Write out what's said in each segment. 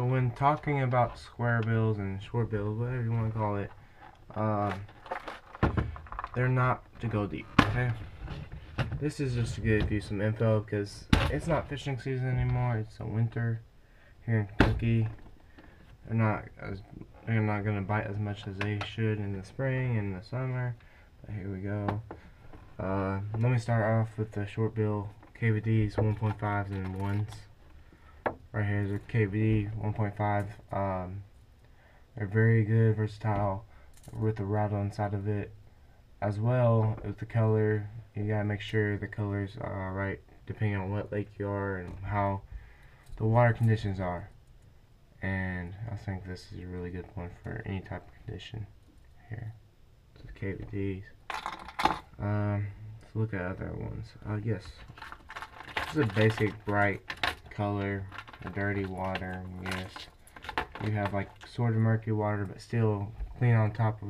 So when talking about square bills and short bills, whatever you want to call it, they're not to go deep, okay? This is just to give you some info because it's not fishing season anymore. It's a winter here in Kentucky. They're not gonna bite as much as they should in the spring and the summer. But here we go. Let me start off with the short bill KVDs 1.5s and 1s. Right here is a KVD 1.5. They're very good, versatile, with the rattle inside of it. As well as the color, you gotta make sure the colors are right depending on what lake you are and how the water conditions are. And I think this is a really good one for any type of condition here. So the KVDs. Let's look at other ones. Yes, this is a basic bright color, dirty water. Yes, you have like sort of murky water, but still clean on top of.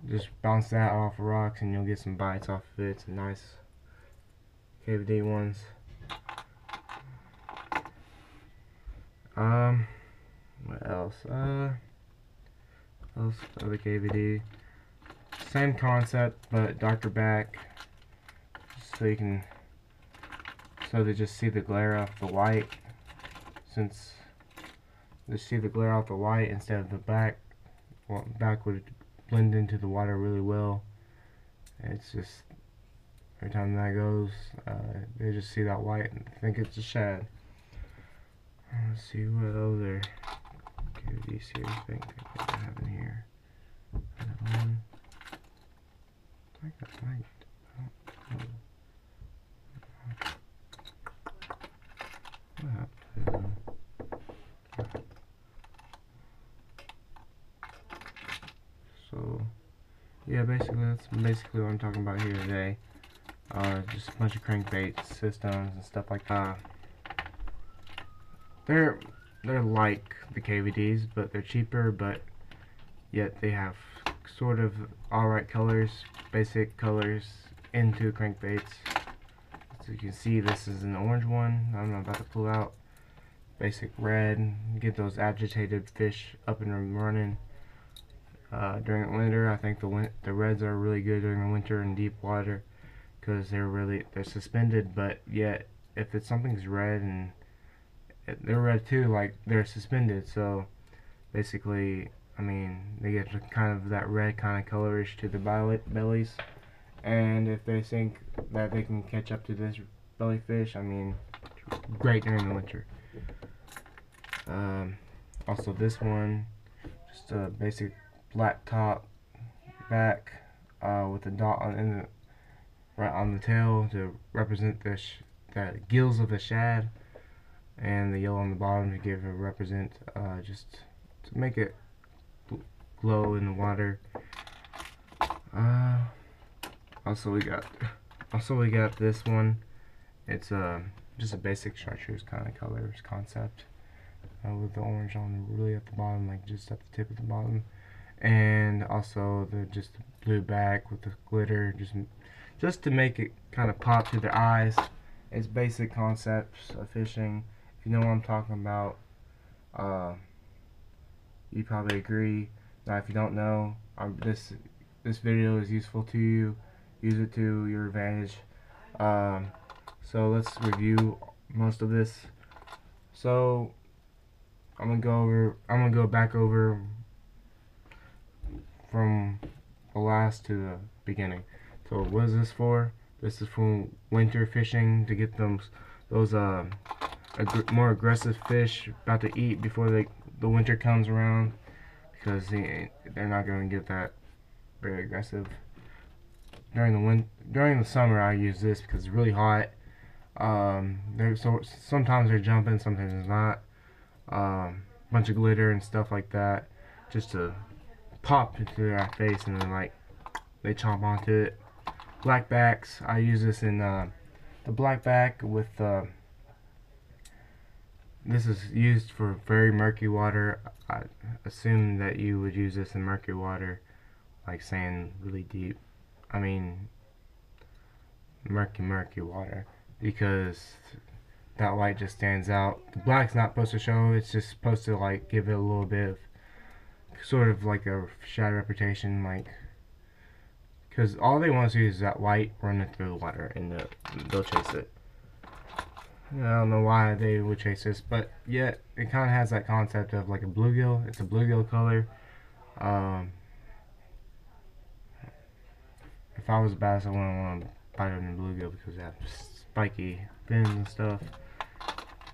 Just bounce that off of rocks and you'll get some bites off of it. It's a nice KVD ones. What else? Other KVD. Same concept, but darker back. So you can, so they just see the glare off the white. Since they see the glare off the white instead of the back. Well, back would blend into the water really well. It's just every time that goes, they just see that white and think it's a shad. Let's see what other KVD series thing I have in here. One. I think that's right. So yeah, basically that's basically what I'm talking about here today. Just a bunch of crankbait systems and stuff like that. They're like the KVDs, but they're cheaper, but yet they have sort of alright colors, basic colors into crankbaits. So you can see this is an orange one I'm about to pull out. Basic red, get those agitated fish up and running. During the winter, I think the reds are really good during the winter in deep water because they're suspended, but yet if something's red and they're red too, like they're suspended, so basically, I mean, they get kind of that red kind of colorish to the bellies, and if they think that they can catch up to this belly fish, I mean, great during the winter. Also this one, just a basic black top, back, with a dot right on the tail to represent the gills of the shad, and the yellow on the bottom to represent just to make it glow in the water. Also we got this one. It's just a basic chartreuse kind of colors concept, with the orange on really at the bottom, like just at the tip of the bottom, and also the blue back with the glitter, just to make it kind of pop to the eyes. It's basic concepts of fishing. If you know what I'm talking about, you probably agree. Now if you don't know, this video is useful to you. Use it to your advantage. So let's review most of this. So I'm gonna go back over from the last to the beginning. So what is this for? This is for winter fishing, to get those more aggressive fish about to eat before the winter comes around, because they're not going to get that very aggressive. During the summer, I use this because it's really hot. Sometimes they're jumping, sometimes it's not. Bunch of glitter and stuff like that, just to pop into their face, and then like they chomp onto it. Blackbacks, I use this in the blackback with this is used for very murky water. I assume that you would use this in murky water, like saying really deep. I mean murky water, because that light just stands out. The black's not supposed to show, it's just supposed to like give it a little bit of sort of like a shadow representation, like, because all they want to see is that light running through the water, and they'll chase it. I don't know why they would chase this, but yet it kind of has that concept of like a bluegill. It's a bluegill color. If I was a bass, I wouldn't want to bite on the bluegill because they have spiky fins and stuff.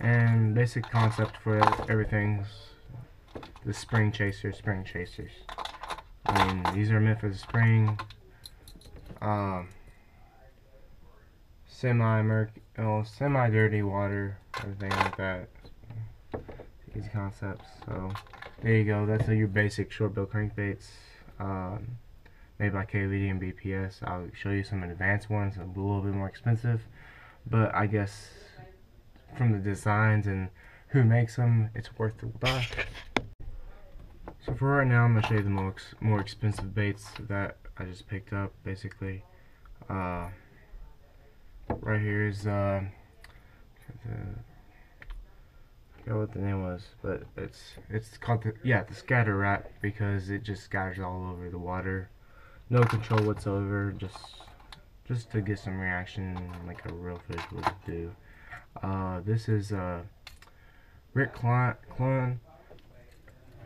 And basic concept for everything's the spring chasers. I mean, these are meant for the spring. Semi-dirty water, everything like that. Easy concepts. So there you go. That's your basic short-bill crankbaits, made by KVD and BPS. I'll show you some advanced ones, a little bit more expensive, but I guess from the designs and who makes them, it's worth the buy. So for right now, I'm gonna show you the more expensive baits that I just picked up, basically. Right here is I forgot what the name was, but it's called the scatter rat, because it just scatters all over the water, no control whatsoever, just to get some reaction like a real fish would do. This is Rick Clun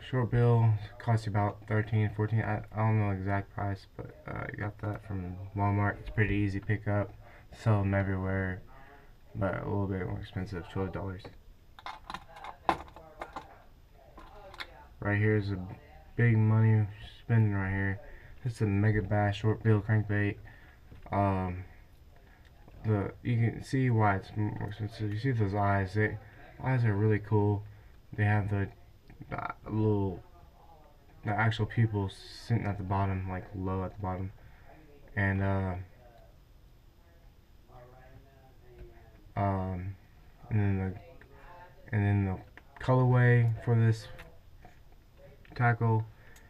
short bill, costs you about $13, $14. I don't know the exact price, but I got that from Walmart. It's pretty easy pick up. Sell them everywhere, but a little bit more expensive, $12. Right here is a big money spending right here. It's a Mega Bass short bill crankbait. You can see why it's more expensive. You see those eyes? Eyes are really cool. They have the actual pupils sitting at the bottom, like low at the bottom, and then the colorway for this tackle,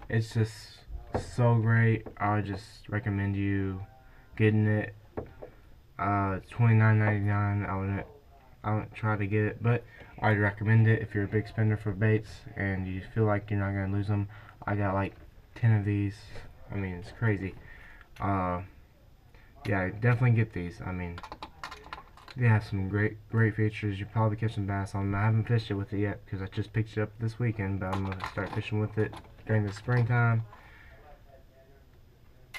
it's just so great. I would just recommend you getting it. It's $29.99. I wouldn't try to get it, but I'd recommend it if you're a big spender for baits and you feel like you're not gonna lose them. I got like 10 of these. I mean, it's crazy. Yeah, definitely get these. I mean, they have some great features. You probably catch some bass on them. I haven't fished it with it yet because I just picked it up this weekend, but I'm gonna start fishing with it during the springtime.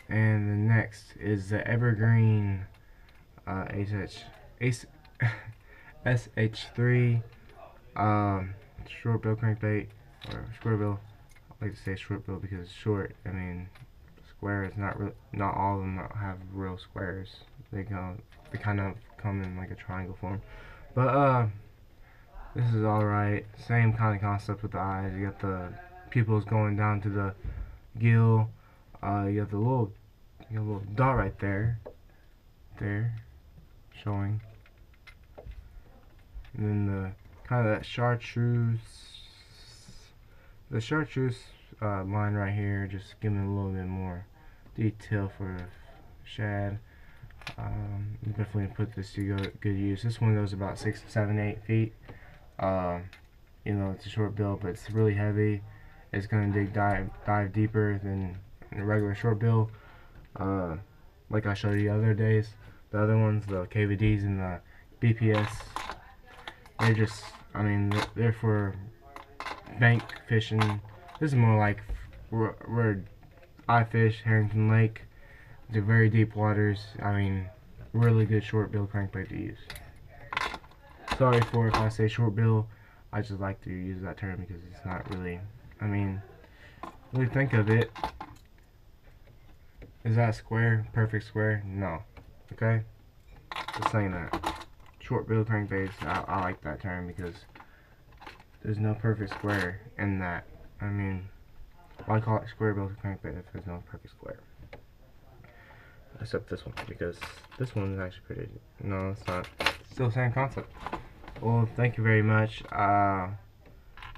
And the next is the Evergreen SH3 short bill crankbait, or square bill. I like to say short bill because it's short. I mean, square is not all of them have real squares. They kind of come in like a triangle form, but this is alright. Same kind of concept with the eyes. You got the pupils going down to the gill. You got the little dot right there showing, and then the kind of that chartreuse line right here, just giving it a little bit more detail for shad. Definitely put this to good use. This one goes about 6, 7, 8 feet. You know, it's a short bill, but it's really heavy. It's gonna dive deeper than a regular short bill. Like I showed you the other days. The other ones, the KVDs and the BPS, they're just, I mean, they're for bank fishing. This is more like where I fish, Harrington Lake. They're very deep waters. I mean, really good short bill crankbait to use. Sorry for if I say short bill. I just like to use that term because it's not really, I mean, really think of it. Is that square? Perfect square? No. Okay? Just saying that. Short bill crankbaits, I like that term because there's no perfect square in that. I mean, why call it square bill crankbait if there's no perfect square? Except this one, because this one is actually pretty. No, it's not. Still the same concept. Well, thank you very much.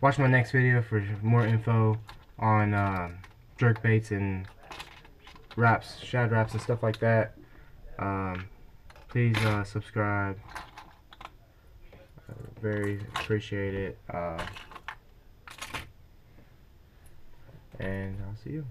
Watch my next video for more info on jerk baits and wraps, shad wraps and stuff like that. Please subscribe. very appreciate it. And I'll see you.